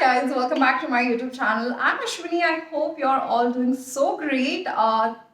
guys, welcome back to my YouTube channel. I'm Ashwini. I hope you're all doing so great.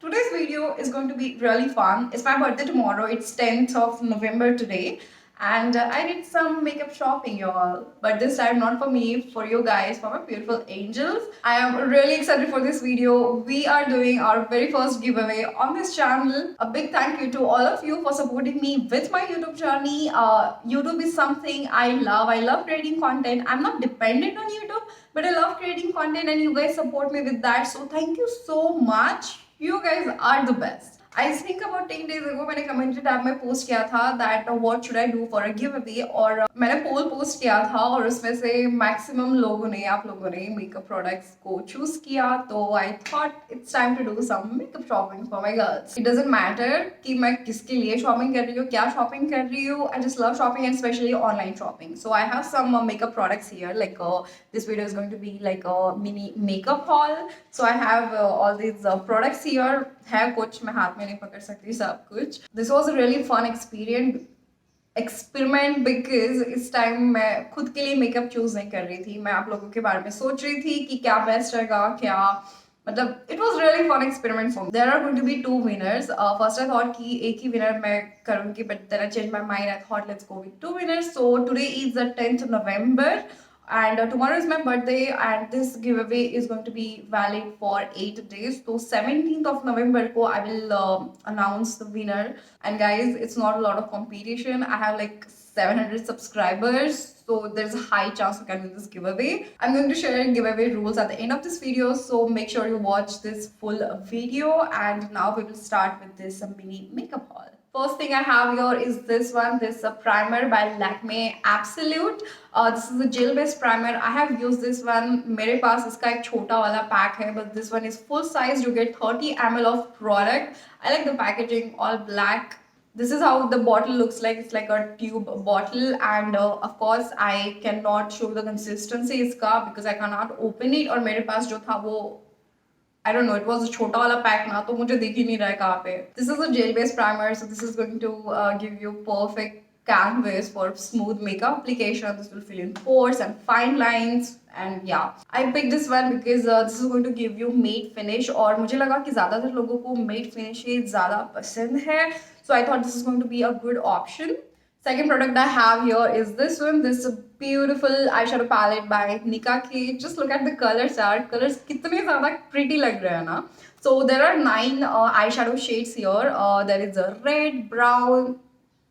Today's video is going to be really fun. It's my birthday tomorrow. It's 10th of November today. And I did some makeup shopping, y'all. But this time, not for me, for you guys, for my beautiful angels. I am really excited for this video. We are doing our very first giveaway on this channel. A big thank you to all of you for supporting me with my YouTube journey. YouTube is something I love. I love creating content. I'm not dependent on YouTube, but I love creating content and you guys support me with that. So thank you so much. You guys are the best. I think about 10 days ago मैंने commentary tab में post किया था that what should I do for a give away और मैंने पोल post किया था और उसमें से मैक्सिमम लोगों ने आप लोगों ने मेकअप प्रोडक्ट्स को चूज किया तो I thought it's time to do some makeup shopping for my girls. It doesn't matter कि मैं किसके लिए शॉपिंग कर रही हूँ, क्या शॉपिंग कर रही हूँ. I just love shopping and specially online shopping. So I have some makeup products here like this video is going to be like a mini makeup haul. So I have all these products here. है कुछ मैं हाथ में नहीं पकड़ सकती सब कुछ. This was a really fun experiment because इस टाइम मैं खुद के लिए मेकअप चूज नहीं कर रही थी. मैं आप लोगों के बारे में सोच रही थी कि क्या बेस्ट रहेगा, क्या मतलब it was really fun experiment for me. There are going to be two winners. First I thought कि एक ही winner मैं करूँगी, but then I changed my mind. I thought let's go with two winners. So today is the 10th November. And tomorrow is my birthday and this giveaway is going to be valid for 8 days. So 17th of November ko I will announce the winner. And guys, it's not a lot of competition. I have like 700 subscribers. So there's a high chance you can win this giveaway. I'm going to share giveaway rules at the end of this video. So make sure you watch this full video. And now we will start with this mini makeup haul. First thing I have here is this one. This is a primer by Lakme Absolute. This is a gel based primer. I have used this one. मेरे पास इसका एक छोटा वाला pack है, but this one is full size. You get 30 ml of product. I like the packaging, all black. This is how the bottle looks like. It's like a tube bottle, and of course I cannot show the consistency इसका because I cannot open it. और मेरे पास जो था वो I don't know, it was a छोटा वाला pack ना, तो मुझे दिख ही नहीं रहा है कहाँ पे. This is a gel based primer, so this is going to give you perfect canvas for smooth makeup application. This will fill in pores and fine lines. And yeah, I picked this one because this is going to give you matte finish. और मुझे लगा कि ज़्यादातर लोगों को matte finish ही ज़्यादा पसंद है. So I thought this is going to be a good option. Second product I have here is this one. This is a beautiful eyeshadow palette by Nika K. Just look at the colors यार. Colors कितने ज़्यादा pretty लग रहे हैं ना. So there are 9 eyeshadow shades here. There is a red, brown,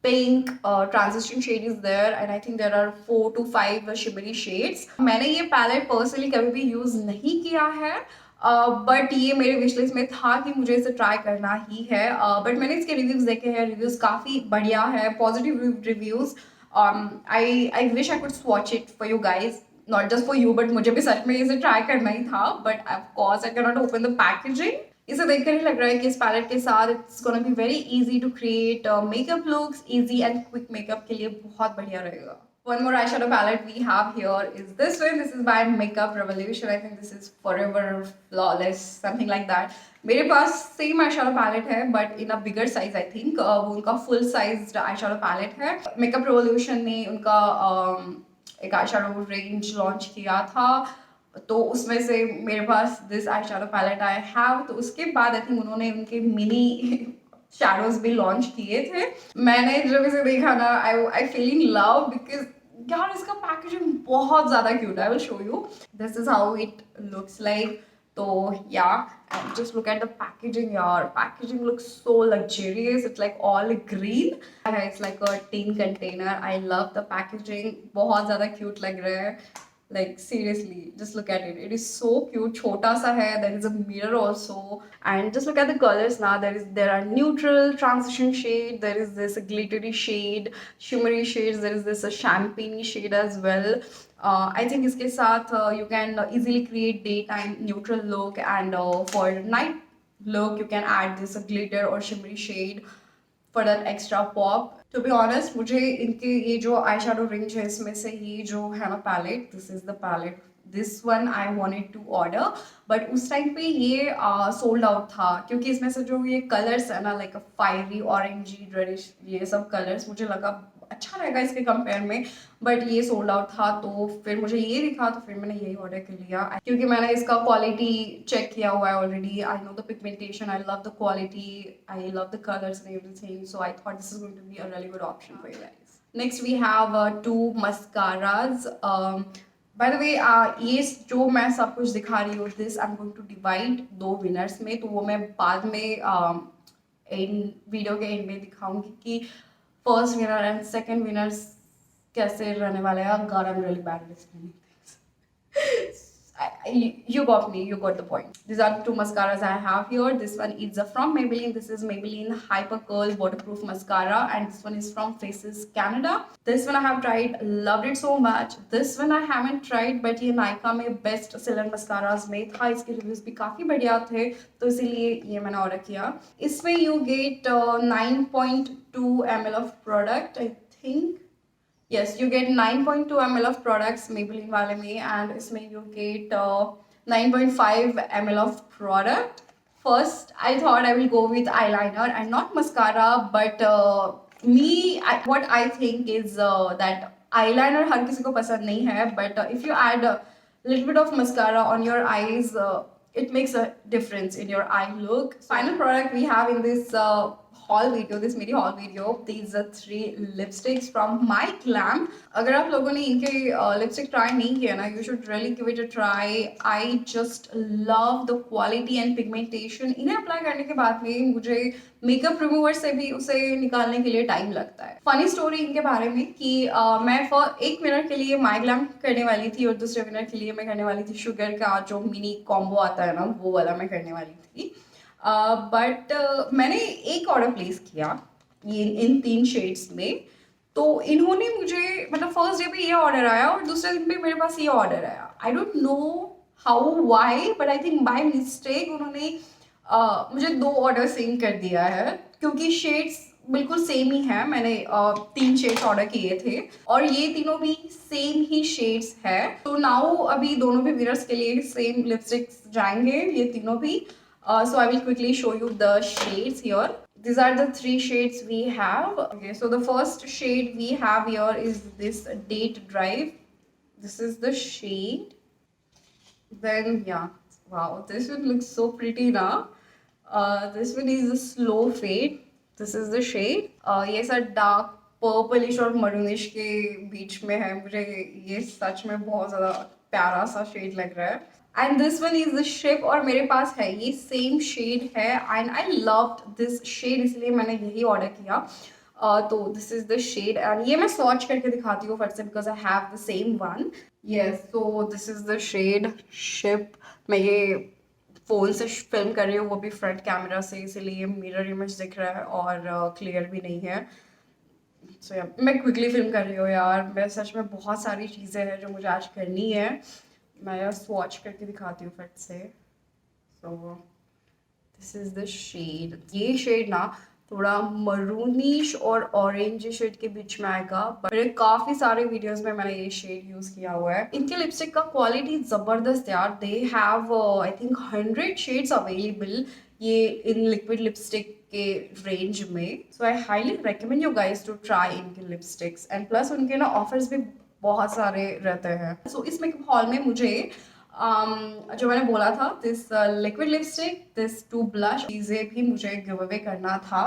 pink, transition shade is there, and I think there are 4 to 5 shimmery shades. मैंने ये palette personally कभी भी use नहीं किया है. बट ये मेरे विश लिस्ट में था कि मुझे इसे ट्राई करना ही है. बट मैंने इसके रिव्यूज़ देखे हैं. रिव्यूज़ काफ़ी बढ़िया है, positive reviews. I wish I could swatch it for you guys, not just for you, but मुझे भी सच में इसे ट्राई करना ही था. But of course I can not open the packaging. इसे देखकर ही लग रहा है कि इस पैलेट के साथ it's gonna be very easy to create makeup looks. Easy and quick makeup के लिए बहुत बढ़िया रहेगा. One more eyeshadow palette we have here is this one. This is by Makeup Revolution. I think this is Forever Flawless, something like that. मेरे पास same eyeshadow palette है but in a bigger size I think. वो उनका full sized eyeshadow palette है. Makeup Revolution ने उनका एक eyeshadow range launch किया था, तो उसमें से मेरे पास this eyeshadow palette I have. तो उसके बाद I think उन्होंने उनके mini शैडोज भी लॉन्च किए थे. मैंने जब इसे देखा ना I feel in love because यार इसका पैकेजिंग बहुत ज़्यादा क्यूट है. I will show you. This is how it looks like. तो yeah and just look at the packaging यार. Packaging looks so luxurious. It's like all green. It's like a tin container. I love the packaging. बहुत ज़्यादा cute लग रहा है. Like seriously, just look at it. It is so cute. छोटा सा है. There is a mirror also. And just look at the colors now. There are neutral, transition shade. There is this glittery shade, shimmery shades. There is this champagne shade as well. I think इसके साथ you can easily create daytime neutral look, and for night look you can add this glitter or shimmery shade for that extra pop. To be honest, मुझे इनके ये जो eye shadow range है इसमें से ये जो है ना palette, this is the palette. This one I wanted to order but उस टाइम पे ये सोल्ड आउट था क्योंकि इसमें से जो ये कलर्स है ना लाइक फायरी ऑरेंजी रेडिश ये सब कलर्स मुझे लगा अच्छा रहेगा इसके कंपेयर में, बट ये सोल्ड आउट था, तो फिर मुझे ये दिखा, तो फिर मैंने यही ऑर्डर कर लिया क्योंकि मैंने इसका क्वालिटी चेक किया हुआ है already. I know the pigmentation, I love the quality, I love the colours and everything, so I thought this is going to be a really good option for you guys. Next we have 2 mascaras. By the way ये जो मैं सब कुछ दिखा रही हूँ, this I am going to divide 2 winners में, तो वो मैं बाद में वीडियो के एंड में दिखाऊंगी कि first winner and second winners कैसे रहने वाले हैं. God, I'm really bad at explaining things. You got me, you got the point. These are the 2 mascaras I have here. This one is from Maybelline. This is Maybelline Hyper Curl Waterproof Mascara, and this one is from Faces Canada. This one I have tried, loved it so much. This one I haven't tried, but ये Nykaa में best seller mascaras में था. इसके reviews भी काफ़ी बढ़िया थे, तो इसीलिए ये मैंने ऑर्डर किया. इसमें you get 9.2 ml of product, I think. Yes, you get 9.2 ml of products Maybelline वाले में, and इसमें you get 9.5 ml of product. First, I thought I will go with eyeliner and not mascara, but what I think is that eyeliner हर किसी को पसंद नहीं है, but if you add a little bit of mascara on your eyes, it makes a difference in your eye look. Final product we have in this haul video, this mini haul video, these are 3 lipsticks from My Glam. अगर आप लोगों ने इनके lipstick try नहीं किया ना, you should really give it a try. I just love the quality and pigmentation. इन्हें apply करने के बाद में मुझे मेकअप रिमूवर से भी उसे निकालने के लिए टाइम लगता है. फनी स्टोरी इनके बारे में कि मैं एक विनर के लिए My Glam करने वाली थी और दूसरे विनर के लिए मैं करने वाली थी शुगर का जो मिनी कॉम्बो आता है ना, वो वाला मैं करने वाली थी. बट मैंने एक ऑर्डर प्लेस किया ये इन 3 शेड्स में, तो इन्होंने मुझे मतलब फर्स्ट डे पे ये ऑर्डर आया और दूसरे दिन पे मेरे पास ये ऑर्डर आया. I don't know how why, but I think by mistake उन्होंने मुझे 2 ऑर्डर सेम कर दिया है, क्योंकि शेड्स बिल्कुल सेम ही है. मैंने 3 शेड्स ऑर्डर किए थे और ये तीनों भी सेम ही शेड्स है. तो नाउ अभी दोनों भी विनर्स के लिए सेम लिपस्टिक्स जाएंगे ये तीनों भी. So I will quickly show you the shades here. These are the 3 shades we have. Okay, so the first shade we have here is this Date Drive. This is the shade. Then yeah, wow, this one looks so pretty now. This one is the Slow Fade. This is the shade. ये सब dark purplish और maroonish के बीच में है. मुझे ये सच में बहुत ज़्यादा प्यारा सा शेड लग रहा है. And this one is the ship, और मेरे पास है ये सेम शेड है and I loved this shade, इसलिए मैंने यही ऑर्डर किया. तो this is the shade and ये मैं स्वॉच करके दिखाती हूँ फट से because I have the same one. Yes, तो this is the shade ship. मैं ये फ़ोन से फिल्म कर रही हूँ, वो भी फ्रंट कैमरा से, इसीलिए मिरर इमेज दिख रहा है और क्लियर भी नहीं है. सो या मैं क्विकली फिल्म कर रही हूँ यार. मैं सच में बहुत सारी चीज़ें हैं जो मुझे आज करनी है. मैं यार स्वॉच करके दिखाती हूँ फट से. So this is the shade. ये शेड ना थोड़ा मरूनिश और ऑरेंज शेड के बीच में आएगा, बट मेरे काफ़ी सारे वीडियोस में मैंने ये शेड यूज़ किया हुआ है. इनके लिपस्टिक का क्वालिटी ज़बरदस्त यार. They have I think 100 shades available ये इन लिक्विड लिपस्टिक के रेंज में. So I highly recommend you guys to try इनके लिपस्टिक्स एंड प्लस उनके ना ऑफर्स भी बहुत सारे रहते हैं. सो इस मेकअप हॉल में मुझे जो मैंने बोला था, this liquid lipstick, this 2 blush, चीज़ें भी मुझे गिव अवे करना था.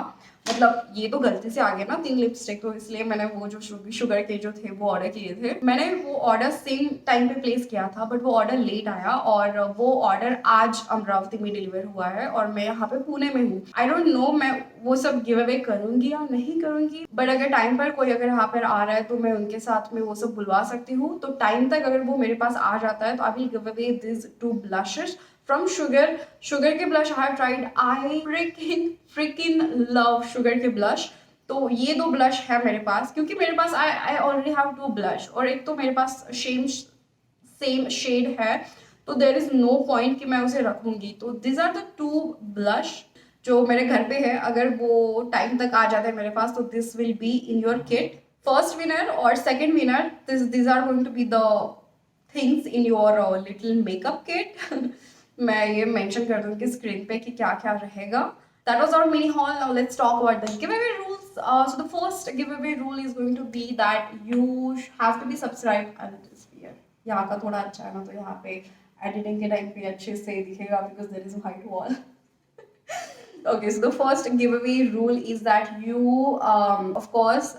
मतलब ये तो गलती से आ गया ना 3 लिपस्टिक, तो इसलिए मैंने वो जो शुगर के जो थे वो ऑर्डर किए थे. मैंने वो ऑर्डर सेम टाइम पे प्लेस किया था, बट वो ऑर्डर लेट आया और वो ऑर्डर आज अमरावती में डिलीवर हुआ है और मैं यहाँ पे पुणे में हूँ. आई डोंट नो मैं वो सब गिव अवे करूँगी या नहीं करूँगी, बट अगर टाइम पर कोई अगर यहाँ पर आ रहा है तो मैं उनके साथ में वो सब बुलवा सकती हूँ. तो टाइम तक अगर वो मेरे पास आ जाता है तो I will give away this 2 blushes from sugar के blush I have tried. I freaking love sugar के blush. तो ये 2 blush है मेरे पास, क्योंकि मेरे पास I already have 2 blush और एक तो मेरे पास सेम शेड है, तो there is no point कि मैं उसे रखूँगी. तो these are the 2 blush जो मेरे घर पे है. अगर वो टाइम तक आ जाता है मेरे पास तो this will be in your kit. First winner और second winner, these are going to be the things in your little makeup kit. मैं ये मेंशन कर दूँगी स्क्रीन पे कि क्या क्या रहेगा. that was our mini haul. Now let's talk about the giveaway rules. So the first giveaway rule is going to be that you have to be subscribed. यहाँ का थोड़ा अच्छा है ना, तो यहाँ पे एडिटिंग के टाइम पे अच्छे से दिखेगा because there is a white wall. Okay, so the first giveaway rule is that you, of course,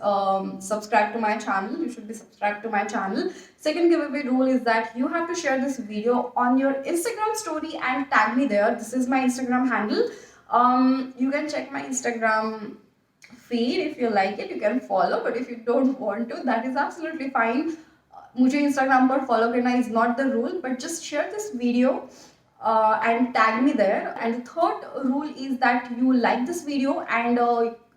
subscribe to my channel. You should be subscribed to my channel. Second giveaway rule is that you have to share this video on your Instagram story and tag me there. This is my Instagram handle. You can check my Instagram feed if you like it. You can follow, but if you don't want to, that is absolutely fine. मुझे Instagram पर follow करना is not the rule, but just share this video and tag me there. And the third rule is that you like this video and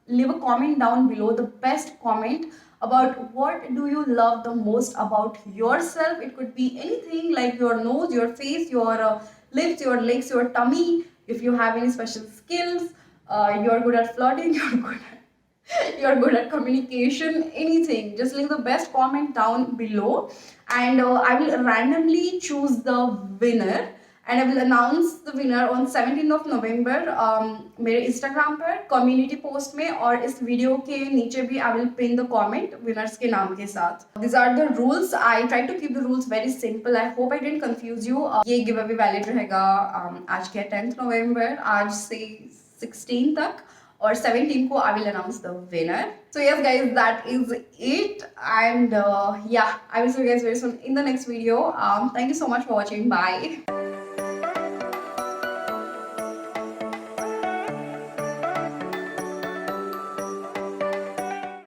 leave a comment down below, the best comment about what do you love the most about yourself. It could be anything like your nose, your face, your lips, your legs, your tummy. If you have any special skills, you're good at flirting, you're good at communication, anything, just leave the best comment down below, and I will randomly choose the winner and I will announce the winner on 17th of November मेरे Instagram पर community post में, और इस video के नीचे भी I will pin the comment winners के नाम के साथ. These are the rules. I try to keep the rules very simple. I hope I didn't confuse you. ये giveaway valid रहेगा आज के 10th November, आज से 16 तक, और 17 को I will announce the winner. So yes guys, that is it, and yeah, I will see you guys very soon in the next video. Thank you so much for watching. Bye.